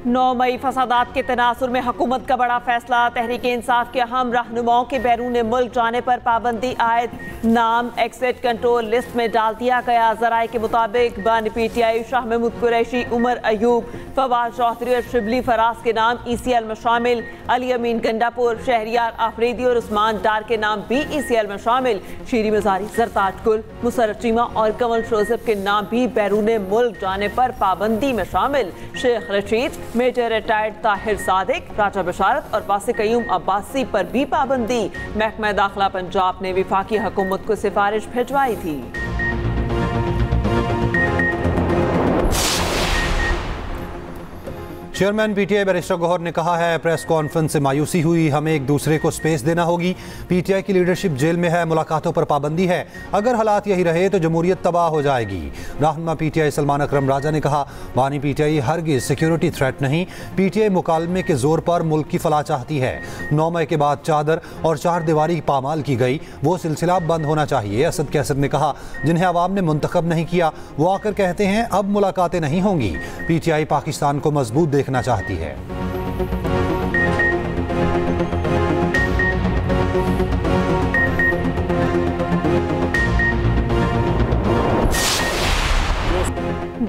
9 मई फसादात के तनासुर में हुकूमत का बड़ा फैसला। तहरीक इंसाफ के अहम रहनुमाओं के बैरून मुल्क जाने पर पाबंदी आयद। नाम एक्सिट कंट्रोल लिस्ट में डाल दिया गया। जराए के मुताबिक बानी PTI शाह महमूद कुरैशी, उमर अयूब, फवाद चौधरी और शिबली फराज के नाम ECL में शामिल। अली अमीन गंडापुर, शहरियार आफरीदी और उस्मान डार के नाम भी ECL में शामिल। शीरी मजारी, जरताज गुल, मुसर्रत चीमा और कमल जोसेफ के नाम भी बैरून मुल्क जाने पर पाबंदी में शामिल। शेख रशीद, मेजर रिटायर्ड ताहिर सादिक, राजा बशारत और वासिक कयूम अब्बासी पर भी पाबंदी। महकमा दाखिला पंजाब ने वफाकी हुकूमत को सिफारिश भिजवाई थी। चेयरमैन PTI बैरिस्टर गौहर ने कहा है, प्रेस कॉन्फ्रेंस से मायूसी हुई, हमें एक दूसरे को स्पेस देना होगी। PTI की लीडरशिप जेल में है, मुलाकातों पर पाबंदी है। अगर हालात यही रहे तो जमहूरियत तबाह हो जाएगी। रहनुमा PTI सलमान अकरम राजा ने कहा, बानी PTI हरगिज सिक्योरिटी थ्रेट नहीं, PTI मुकालमे के जोर पर मुल्क की फलाह चाहती है। 9 मई के बाद चादर और चार दीवारी पामाल की गई, वो सिलसिला बंद होना चाहिए। असद कैसर ने कहा, जिन्हें अवाम ने मुंतखब नहीं किया वो आकर कहते हैं अब मुलाकातें नहीं होंगी। PTI पाकिस्तान को मजबूत देखना चाहती है।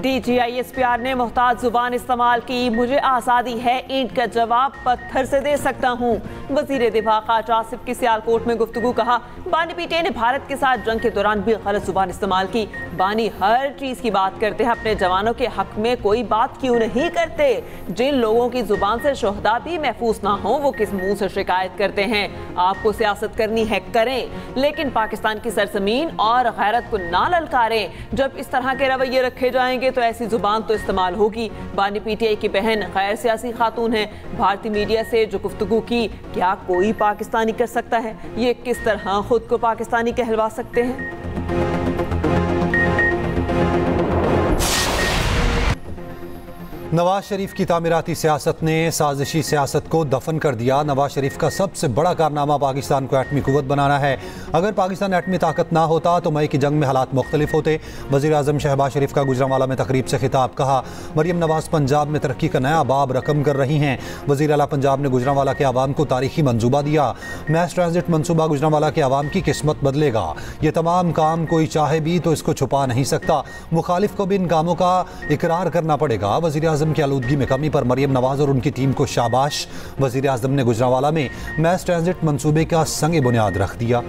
DGISPR ने मुहताज जुबान इस्तेमाल की। मुझे आज़ादी है, ईंट का जवाब पत्थर से दे सकता हूँ। वजीर दिफा ख्वाजा आसिफ की सियालकोट में गुफ्तगू। कहा, बानी PTI ने भारत के साथ जंग के दौरान भी गलत जुबान इस्तेमाल की। बानी हर चीज़ की बात करते हैं, अपने जवानों के हक में कोई बात क्यों नहीं करते? जिन लोगों की जुबान से शोहदा भी महफूज ना हो वो किस मुंह से शिकायत करते हैं? आपको सियासत करनी है करें, लेकिन पाकिस्तान की सरजमीन और गैरत को ना ललकारें। जब इस तरह के रवैये रखे जाएंगे तो ऐसी जुबान तो इस्तेमाल होगी। बानी PTI की बहन गैर सियासी खातून है। भारतीय मीडिया से जो गुफ्तगू की, क्या कोई पाकिस्तानी कर सकता है? ये किस तरह खुद को पाकिस्तानी कहलवा सकते हैं? नवाज शरीफ की तामीराती सियासत ने साजिशी सियासत को दफन कर दिया। नवाज शरीफ का सबसे बड़ा कारनामा पाकिस्तान को एटमी कुव्वत बनाना है। अगर पाकिस्तान एटमी ताकत ना होता तो मई की जंग में हालात मुख्तलिफ होते। वज़ीर आज़म शहबाज शरीफ का गुजरांवाला में तकरीब से खिताब। कहा, मरियम नवाज पंजाब में तरक्की का नया बाब रकम कर रही हैं। वज़ीर आला पंजाब ने गुजरांवाला के आवाम को तारीखी मंसूबा दिया। मैस ट्रांजिट मंसूबा गुजरांवाला के आवाम की किस्मत बदलेगा। ये तमाम काम कोई चाहे भी तो इसको छुपा नहीं सकता। मुखालिफ को भी इन कामों का इकरार करना पड़ेगा। वज़ीर आज़म की आलूदगी में कमी पर मरियम नवाज और उनकी टीम को शाबाश। वज़ीर आज़म ने गुजरांवाला में मैस ट्रांजिट मंसूबे का संग बुनियाद रख दिया।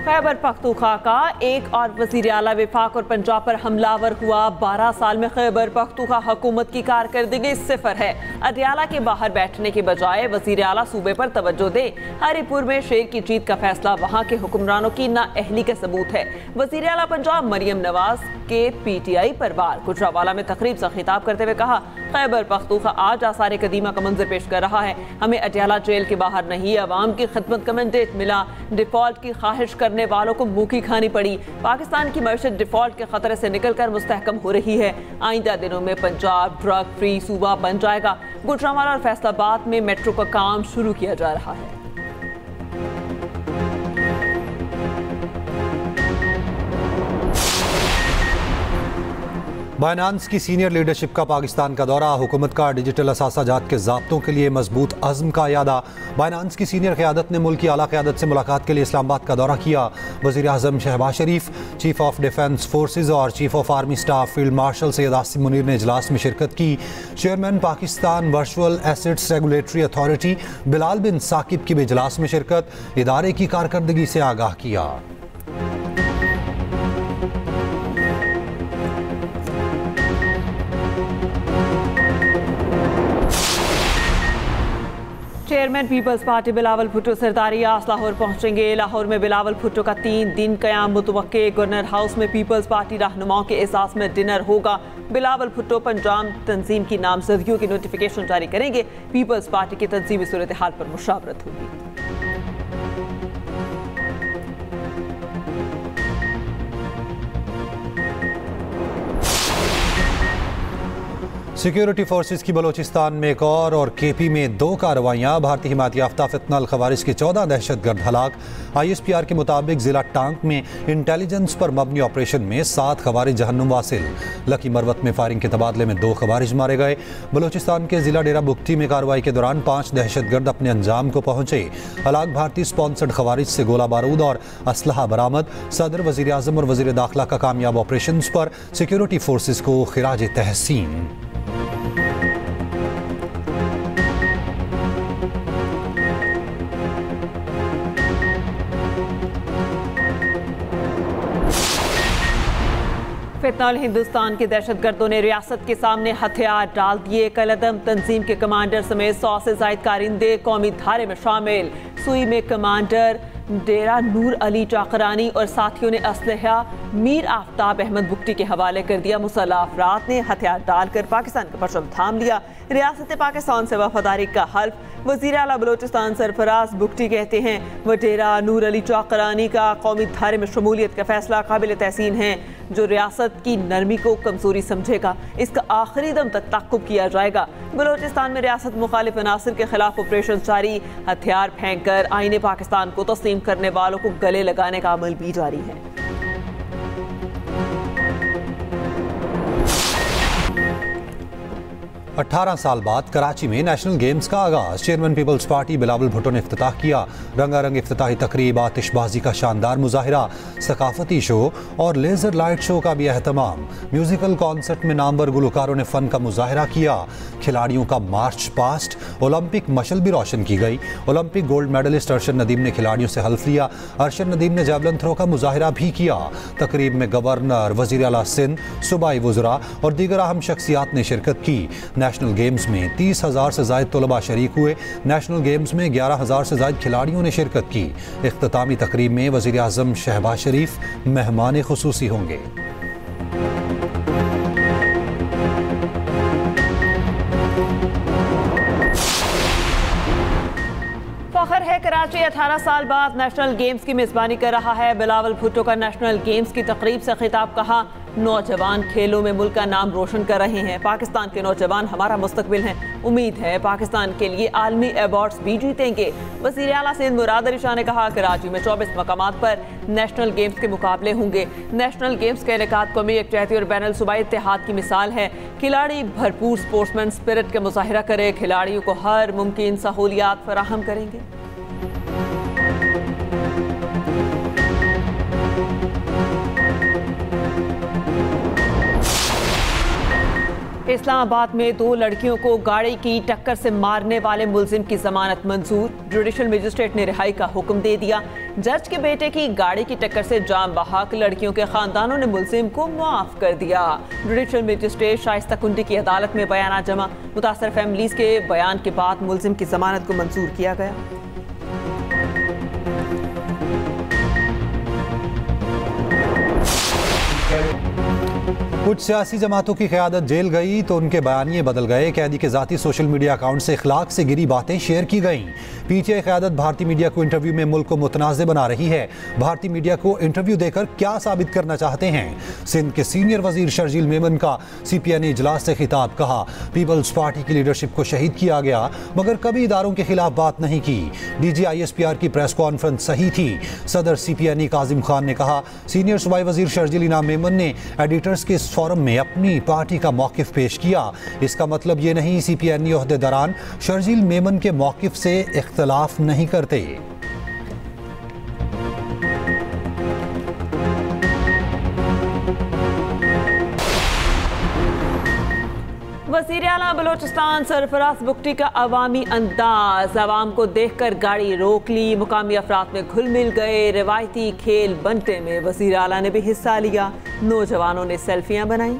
खैबर पख्तूनख्वा का एक और वज़ीर आला वफाक और पंजाब पर हमलावर हुआ। 12 साल में खैबर पख्तूनख्वा हुकूमत की कारकर्दगी सिफर है। अडियाला के बाहर बैठने के बजाय वज़ीर आला सूबे पर तवज्जो दे। हरिपुर में शेर की जीत का फैसला वहाँ के हुक्मरानों की नाअहली का सबूत है। वज़ीर आला पंजाब मरियम नवाज के PTI पर वार। गुजरांवाला में तकरीब से खिताब करते हुए कहा, खैबर पख्तूनख्वा आज आसार कदीमा का मंजर पेश कर रहा है। हमें अडियाला जेल के बाहर नहीं, अवाम की खिदमत का मैंडेट मिला। डिफॉल्ट की ख्वाहिश करने वालों को मुंह की खानी पड़ी। पाकिस्तान की मईशत डिफॉल्ट के खतरे से निकलकर मुस्तहकम हो रही है। आइंदा दिनों में पंजाब ड्रग फ्री सूबा बन जाएगा। गुजरांवाला और फैसलाबाद में मेट्रो का काम शुरू किया जा रहा है। बाइनांस की सीनियर लीडरशिप का पाकिस्तान का दौरा। हुकूमत का डिजिटल असासाजात के ज़ाब्तों के लिए मजबूत अज़्म का यादा। बाइनांस की सीनियर क़यादत ने मुल्क की आला क़यादत से मुलाकात के लिए इस्लामाबाद का दौरा किया। वज़ीर आज़म Shehbaz Sharif, chief of defence forces और chief of army staff field marshal Syed Asim Munir ने इजलास में शिरकत की। Chairman Pakistan virtual assets regulatory authority Bilal bin Saqib की भी इजलास में शिरकत। इदारे की कारकर्दगी से आगाह किया। Chairman peoples party Bilawal Bhutto Zardari आज लाहौर पहुंचेंगे। लाहौर में बिलावल भुट्टो का 3 दिन क़याम मुतवक्के। गवर्नर हाउस में पीपल्स पार्टी रहनुमाओं के एहसास में डिनर होगा। बिलावल भुट्टो पंजाब तंजीम की नामजदगियों की नोटिफिकेशन जारी करेंगे। पीपल्स पार्टी की तंजीमी सूरत हाल पर मुशावरत होगी। सिक्योरिटी फोर्सेस की बलोचिस्तान में एक और केपी में 2 कार्रवाइयाँ। भारतीय हिमायत याफ्ता फितना अल खवारिज के 14 दहशतगर्द हलाक। ISPR के मुताबिक जिला टांक में इंटेलिजेंस पर मबनी ऑपरेशन में 7 खवारिज जहन्नुम वासिल। लकी मरवत में फायरिंग के तबादले में 2 खवारिज मारे गए। बलोचिस्तान के जिला डेरा बुगटी में कार्रवाई के दौरान 5 दहशतगर्द अपने अंजाम को पहुंचे। हलाक भारतीय स्पॉन्सर्ड खवारिज से गोला बारूद और असलहा बरामद। सदर, वजीर आजम और वजीर दाखिला का कामयाब ऑपरेशन पर सिक्योरिटी फोर्सेस को खिराज तहसीन। फितना हिंदुस्तान के दहशतगर्दों ने रियासत के सामने हथियार डाल दिए। कलअदम तंजीम के कमांडर समेत 100 से ज्यादा कारिंदे कौमी धारे में शामिल। सुई में कमांडर डेरा नूर अली चाकरानी और साथियों ने असलहा मीर आफ्ताब अहमद बुगटी के हवाले कर दिया। मुसल्लह अफराद ने हथियार डालकर पाकिस्तान का परचम थाम लिया। रियासत पाकिस्तान से वफादारी का हल्फ। वज़ीर आला बलोचिस्तान सरफराज बुगटी कहते हैं वह डेरा नूर अली चाकरानी का कौमी धारे में शमूलियत का फैसला काबिल तहसीन है। जो रियासत की नरमी को कमजोरी समझेगा इसका आखिरी दम तक ताक़ुब किया जाएगा। बलोचिस्तान में रियासत मुखालिफ अनासर के खिलाफ ऑपरेशन जारी। हथियार फेंक कर आईने पाकिस्तान को तस्लीम करने वालों को गले लगाने का अमल भी जारी है। 18 साल बाद कराची में नेशनल गेम्स का आगाज। Chairman peoples party Bilawal Bhutto ने इफ्तिताह किया। रंगारंग इफ्तिताही तकरीब, आतिशबाजी का शानदार मुजाहिरा, सकाफती शो और लेजर लाइट शो का भी अहतमाम। म्यूजिकल कॉन्सर्ट में नामवर गुलकारों ने फन का मुजाहिरा किया। खिलाड़ियों का मार्च पास्ट, ओलंपिक मशल भी रोशन की गई। Olympic gold medallist Arshad Nadeem ने खिलाड़ियों से हल्फ लिया। अरशद नदीम ने जैवलिन थ्रो का मुजाहिरा भी किया। तकरीब में गवर्नर, वजीर आला सिंध, सूबाई वज़रा और दीगर अहम शख्सियात ने शिरकत की। नेशनल गेम्स में 30,000 से ज़ायद तलबा शरीक हुए। नेशनल गेम्स में 11,000 से ज़ायद खिलाड़ियों ने शिरकत की। इख्तितामी तकरीब में वज़ीर आज़म शहबाज शरीफ मेहमान खुसूसी होंगे। फखर है कराची 18 साल बाद नेशनल गेम्स की मेजबानी कर रहा है। बिलावल भुट्टो का नेशनल गेम्स की तकरीब से खिताब, कहा नौजवान खेलों में मुल्क का नाम रोशन कर रहे हैं। पाकिस्तान के नौजवान हमारा मुस्तकबिल हैं। उम्मीद है पाकिस्तान के लिए आलमी अवार्ड्स भी जीतेंगे। वज़ीर आला सिंध मुराद अली शाह ने कहा कराची में 24 मकामात पर नेशनल गेम्स के मुकाबले होंगे। नेशनल गेम्स का इनेकाद कौमी यकजहती और बैनुल सूबाई इत्तेहाद की मिसाल है। खिलाड़ी भरपूर स्पोर्ट्समैन स्पिरिट का मुजाहिरा करे, खिलाड़ियों को हर मुमकिन सहूलियात फराहम करेंगे। इस्लामाबाद में 2 लड़कियों को गाड़ी की टक्कर से मारने वाले मुलजिम की जमानत मंजूर। जुडिशल मजिस्ट्रेट ने रिहाई का हुक्म दे दिया। जज के बेटे की गाड़ी की टक्कर से जान बहक लड़कियों के खानदानों ने मुलजिम को मुआफ कर दिया। जुडिशल मजिस्ट्रेट शाइस्ता कुंडी की अदालत में बयान जमा। मुतासर फैमिलीज के बयान के बाद मुलजिम की जमानत को मंजूर किया गया। कुछ सियासी जमातों की क़यादत जेल गई तो उनके बयानिए बदल गए। कैदी के ज़ाती सोशल मीडिया अकाउंट से इखलाक से गिरी बातें शेयर की गईं। पीटीआई क़यादत भारतीय मीडिया को इंटरव्यू में मुल्क को मुतनाज़ बना रही है। भारतीय मीडिया को इंटरव्यू देकर क्या साबित करना चाहते हैं? सिंध के सीनियर वजीर शर्जील मेमन का CPNA इजलास से खिताब, कहा पीपल्स पार्टी की लीडरशिप को शहीद किया गया मगर कभी इदारों के खिलाफ बात नहीं की। DG ISPR की प्रेस कॉन्फ्रेंस सही थी। सदर CPNA काजिम खान ने कहा सीनियर सूबाई वजीर शर्जील इनाम मेमन ने एडिटर्स के फोरम में अपनी पार्टी का मौकिफ पेश किया। इसका मतलब ये नहीं CPNA ओहदेदारान शर्जील मेमन के मौकिफ से इख्तलाफ नहीं करते। वज़ीर आला बलोचिस्तान सरफराज बुगटी का अवामी अंदाज, अवाम को देखकर गाड़ी रोक ली, मुकामी अफराद में घुल मिल गए। रिवायती खेल बंटे में वज़ीर आला ने भी हिस्सा लिया। नौजवानों ने सेल्फियां बनाई।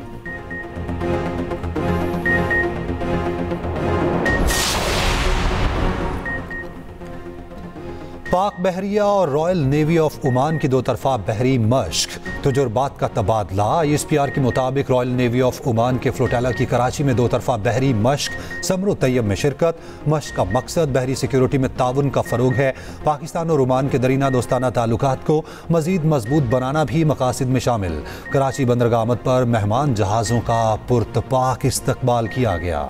पाक बहरिया और रॉयल नेवी ऑफ ओमान की 2 तरफा बहरी मश्क, तजुर्बात का तबादला। ISPR के मुताबिक रॉयल नेवी ऑफ ओमान के फ्लोटेला की कराची में 2 तरफा बहरी मश्क समरो तैयब में शिरकत। मश्क का मकसद बहरी सिक्योरिटी में ताउन का फरोग है। पाकिस्तान और ओमान के दरीना दोस्ताना ताल्लुकात को मजीद मजबूत बनाना भी मकासिद में शामिल। कराची बंदरगाह आमद पर मेहमान जहाज़ों का पुरतपाक इस्तकबाल किया गया।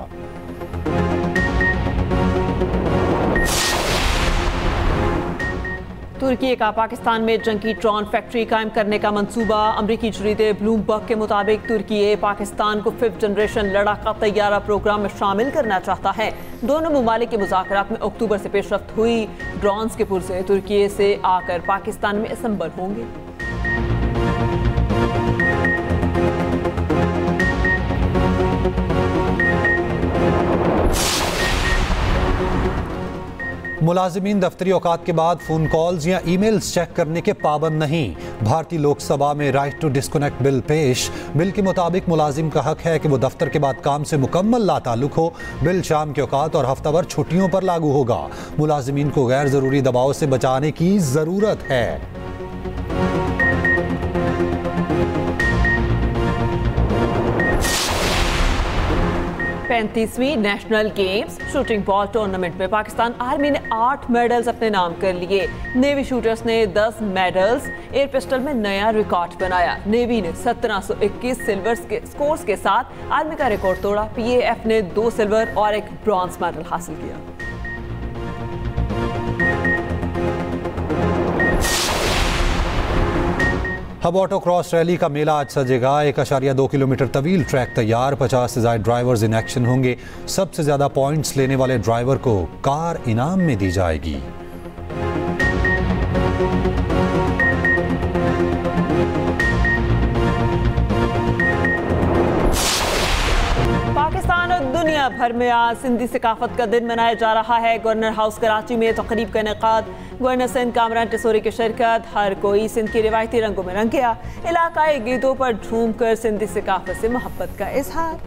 तुर्की का पाकिस्तान में जंगी ड्रोन फैक्ट्री कायम करने का मंसूबा। अमरीकी जरीदे ब्लूमबर्ग के मुताबिक तुर्की पाकिस्तान को 5th जनरेशन लड़ाका तैयारा प्रोग्राम में शामिल करना चाहता है। दोनों ममालिक के मुज़ाकरात में अक्टूबर से पेशरफ्त हुई। ड्रोन्स के पुर्जे तुर्की से आकर पाकिस्तान में असम्बल होंगे। मुलाजिमीन दफ्तरी औकात के बाद फ़ोन कॉल्स या ईमेल्स चेक करने के पाबंद नहीं। भारतीय लोकसभा में राइट टू डिस्कनेक्ट बिल पेश। बिल के मुताबिक मुलाजिम का हक है कि वो दफ्तर के बाद काम से मुकम्मल लाताल्लुक हो। बिल शाम के औकात और हफ्ताभर छुट्टियों पर लागू होगा। मुलाजिमीन को गैर ज़रूरी दबाव से बचाने की ज़रूरत है। 35वीं national games shooting ball tournament में पाकिस्तान आर्मी ने 8 मेडल्स अपने नाम कर लिए। नेवी शूटर्स ने 10 मेडल्स, एयर पिस्टल में नया रिकॉर्ड बनाया। नेवी ने 1721 सिल्वर के स्कोर्स के साथ आर्मी का रिकॉर्ड तोड़ा। पीएएफ ने 2 सिल्वर और 1 ब्रॉन्ज मेडल हासिल किया। हब ऑटो क्रॉस रैली का मेला आज सजेगा। 1.2 किलोमीटर तवील ट्रैक तैयार। 50 से ज्यादा ड्राइवर्स इन एक्शन होंगे। सबसे ज्यादा पॉइंट्स लेने वाले ड्राइवर को कार इनाम में दी जाएगी। पाकिस्तान और दुनिया भर में आज सिंधी सकाफत का दिन मनाया जा रहा है। गवर्नर हाउस कराची में तकरीब का इनेकाद। गवर्नर सिंध कामरान टिसोरी की शिरकत। हर कोई सिंध की रिवायती रंगों में रंग गया। इलाकाई गीतों पर झूम कर सिंधी सकाफत से मोहब्बत का इजहार।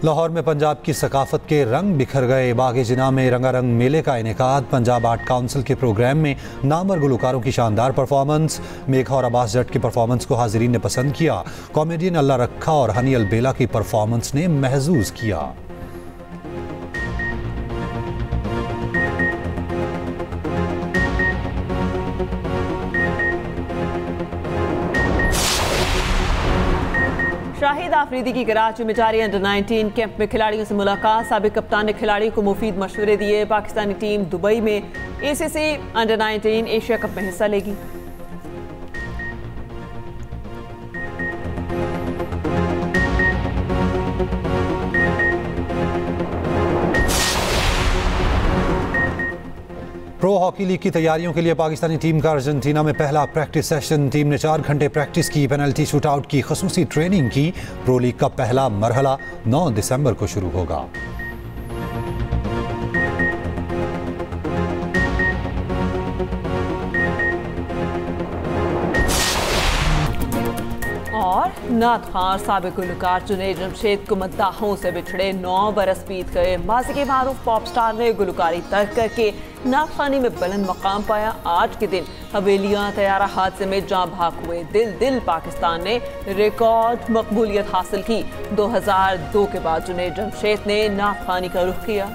लाहौर में पंजाब की सकाफत के रंग बिखर गए। बाग जिना में रंगारंग मेले का इनेकाद। पंजाब आर्ट काउंसिल के प्रोग्राम में नामवर गुलकारों की शानदार परफॉर्मेंस। मेघा और अब्बास जट की परफॉर्मेंस को हाजिरीन ने पसंद किया। कॉमेडियन अल्लाह रखा और हनी अलबेला की परफॉर्मेंस ने महजूज किया। शाहिद आफरीदी की कराची में जारी अंडर-19 कैंप में खिलाड़ियों से मुलाकात। साबिक कप्तान ने खिलाड़ियों को मुफीद मशवरे दिए। पाकिस्तानी टीम दुबई में ACC अंडर-19 एशिया कप में हिस्सा लेगी। प्रो हॉकी लीग की तैयारियों के लिए पाकिस्तानी टीम का अर्जेंटीना में पहला प्रैक्टिस सेशन। टीम ने 4 घंटे प्रैक्टिस की। पेनल्टी शूटआउट की खसूसी ट्रेनिंग की। प्रो लीग का पहला मरहला 9 दिसंबर को शुरू होगा। और नात खान साबिक गुलकार जुनैद जमशेद को मद्दाहों से बिछड़े 9 बरस बीत गए। माजी के मारूफ पॉप स्टार ने गुलकारी तर्क करके नात खानी में बुलंद मकाम पाया। आज के दिन हवेलियां तैयारा हादसे में जाँ भाग हुए। दिल पाकिस्तान ने रिकॉर्ड मकबूलियत हासिल की। 2002 के बाद जुनैद जमशेद ने नात खानी का रुख किया।